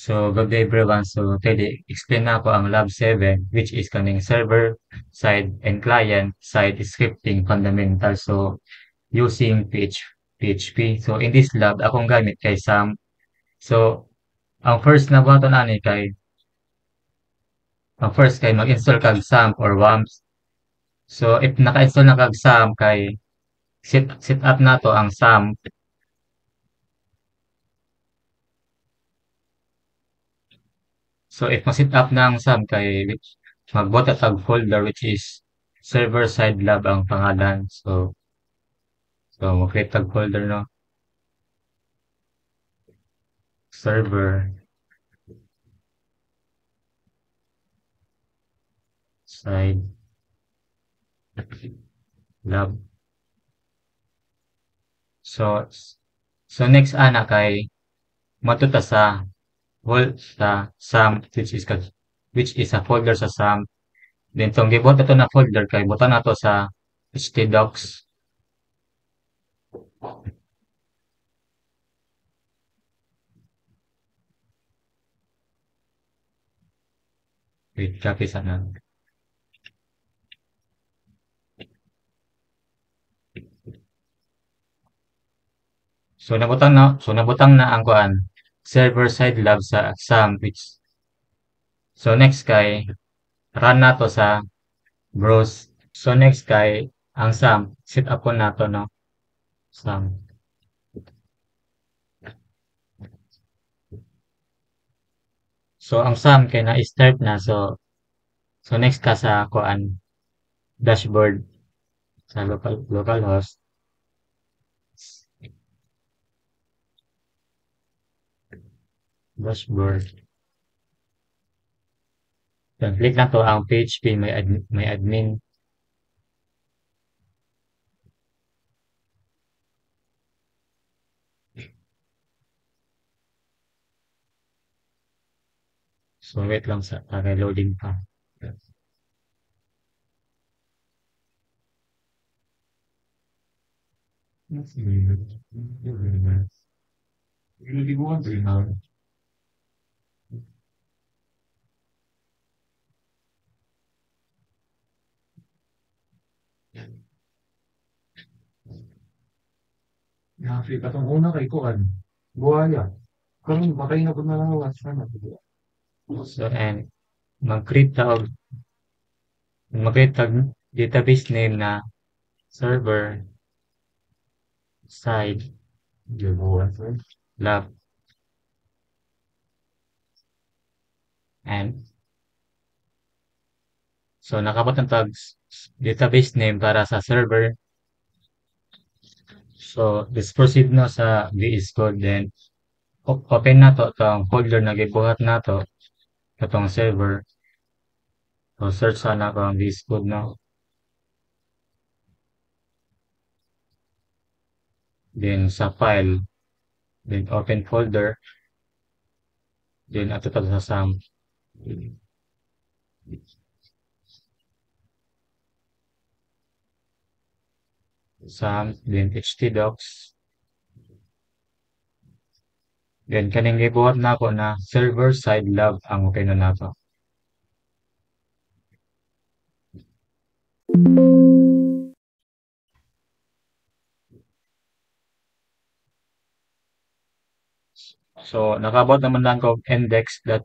So, good day everyone. So, today, explain na ako ang Lab 7, which is kaning server side and client side scripting fundamental. So, using PHP. So, in this lab, akong gamit kay Sam. So, ang first kay mag-install kag SAMP or WAMP. So, if naka-install na kag SAMP kay set up na to ang SAMP. So, if ma-set up na ang SAMP kay magbuhat at tag folder which is server side lab ang pangalan. So mag-create tag folder no. Server side lab. So next ana kay matuta sa SAMP which is a folder sa SAMP. Then tong gibot ato na folder kay butan nato sa htdocs. Wait, copy sana. So nabutang na ang kuan server side lab sa SAMP which so next kay run nato sa browse. So next kay ang SAMP set up ko nato no. SAMP. So ang SAMP kay na-start na so next ka sa kuan dashboard sa localhost. Dashboard. Then click na to ang PHP may admin. So wait lang sa loading pa. Nafi katong una kay kuan. Buhaya. Karon patay na pud na lang ang sana. So and mag-create ta og mag-create tag database name na server side Gibuan sir. lab and so nakabot ang tag database name para sa server. So let's proceed na sa VS Code then open na to tong folder na gibuhat nato katong server. So search sana ko ang VS Code no. Then sa file, then open folder, then ato to sa SAMP, then htdocs. Then kaning gibuhat na ako na server side lab ang open na nato. So nakabot naman lang ko index.php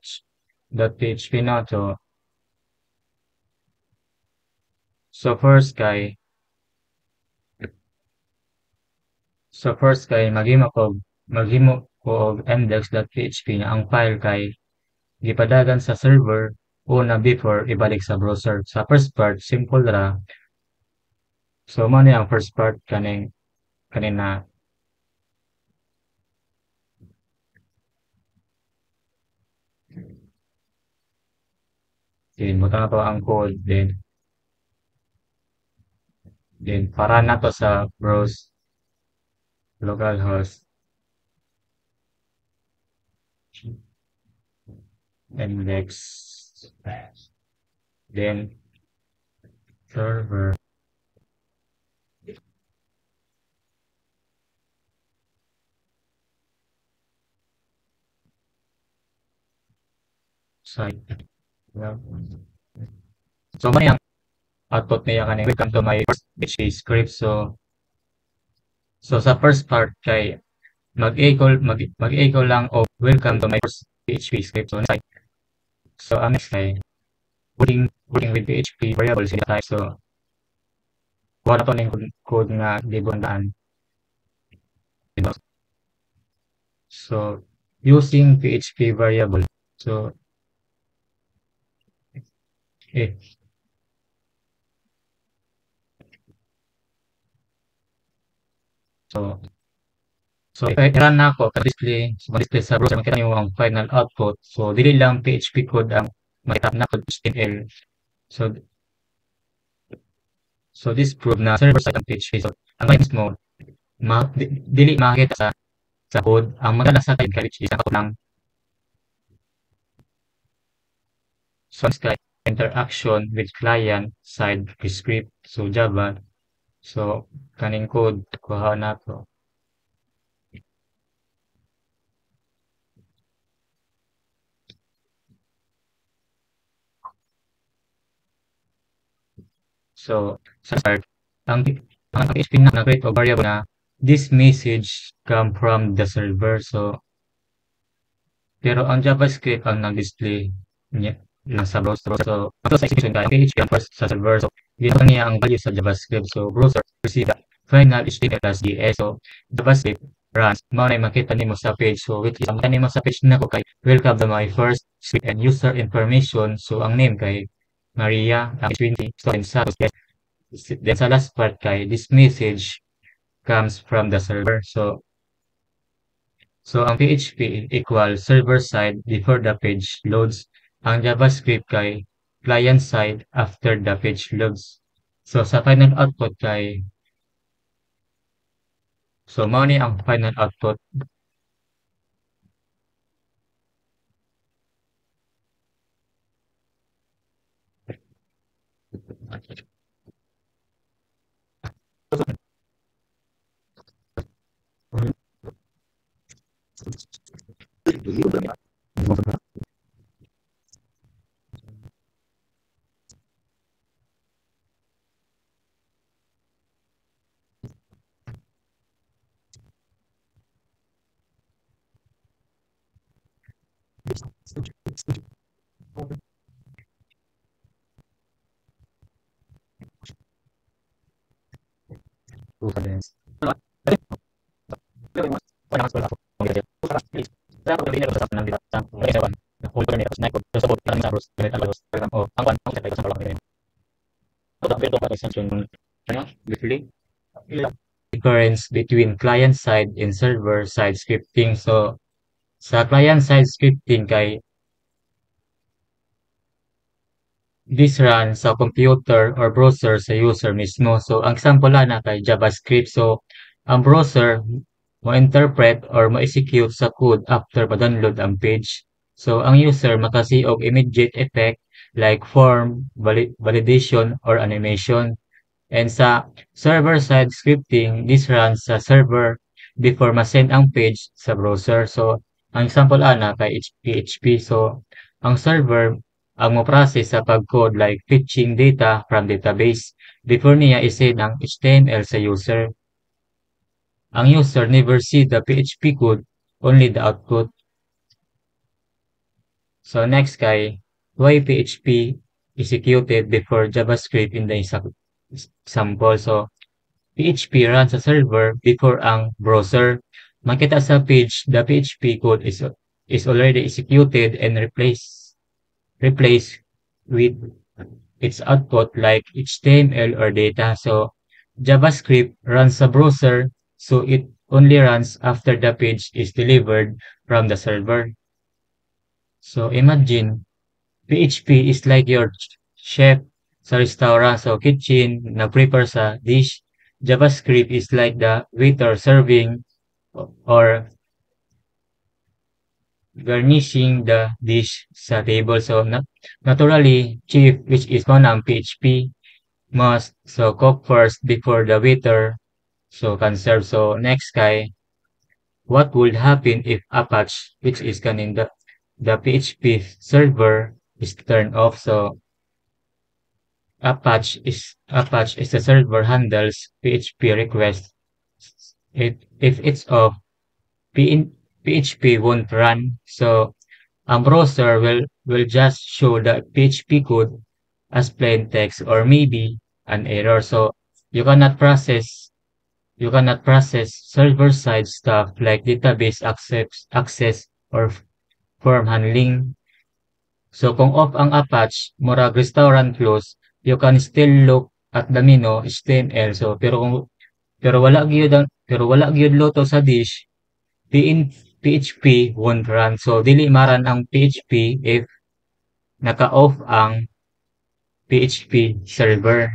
na to. So first kay maghimo ko og index.php na ang file kay gipadagan sa server una before ibalik sa browser. Sa first part simple ra. So mo ni ang first part kanina. Then buta na to ang code then para na to sa browse localhost index then server side. Yeah. So, may ang output niya kaning welcome to my first PHP script. So sa first part kay mag-echo lang o welcome to my first PHP script. So ang next kay working with PHP variables in the type. So kuha na to ning code nga gibundaan. Diba? So using PHP variable. So eh, so so i-run na ako display sa browser makita niyo ang final output. So dili lang PHP code ang makita na code HTML. So so this prove na server side ang PHP. So ang mismo dili makita sa code ang maganda sa type which is ang ng source type interaction with client side script. So Java. So kaning code kuha na to. So sa start ang PHP na create o variable na this message come from the server. So pero ang JavaScript ang nag-display niya lang sa browser. So ito sa execution kaya PHP ang first sa server. So dito niya ang value sa JavaScript. So browser receive the final HTML plus JS. So JavaScript runs. Mao na makita nimo sa page. So which is ang makita nimo sa page nako kay welcome to my first script and user information. So ang name kay Maria, ang 20 student status. Then sa last part kay this message comes from the server. So ang PHP equal server side before the page loads. Ang JavaScript kay client side after the page loads. So sa final output kay so mao ni ang final output. Difference between client side and server side scripting. So sa client side scripting kay this run sa computer or browser sa user mismo. So ang example na kay JavaScript. So ang browser mo-interpret or mo-execute sa code after ma-download ang page. So ang user makasi og immediate effect like form, validation or animation. And sa server-side scripting, this runs sa server before ma-send ang page sa browser. So, ang example ana kay PHP. So, ang server ang mo-process sa pag-code like fetching data from database before niya i-send ang HTML sa user. Ang user never see the PHP code, only the output. So, next kay why PHP executed before JavaScript in the example. So, PHP runs sa server before ang browser. Makita sa page, the PHP code is already executed and replaced with its output like HTML or data. So, JavaScript runs sa browser, so it only runs after the page is delivered from the server. So, imagine, PHP is like your chef sa restaurant, so kitchen, nag-prepare sa dish. JavaScript is like the waiter serving or garnishing the dish sa table. So, naturally, chief, which is one ang PHP, must so cook first before the waiter so can serve. So, next kay, what would happen if Apache, which is kaninda, the PHP server is turned off. So Apache is the server handles PHP requests. If it's off, PHP won't run. So a browser will just show the PHP code as plain text or maybe an error. So you cannot process you cannot process server side stuff like database access or form handling. So kung off ang Apache, murag restaurant close, you can still look at the menu HTML. So pero wala gyud luto sa dish, PHP won't run. So dili maran ang PHP if naka-off ang PHP server.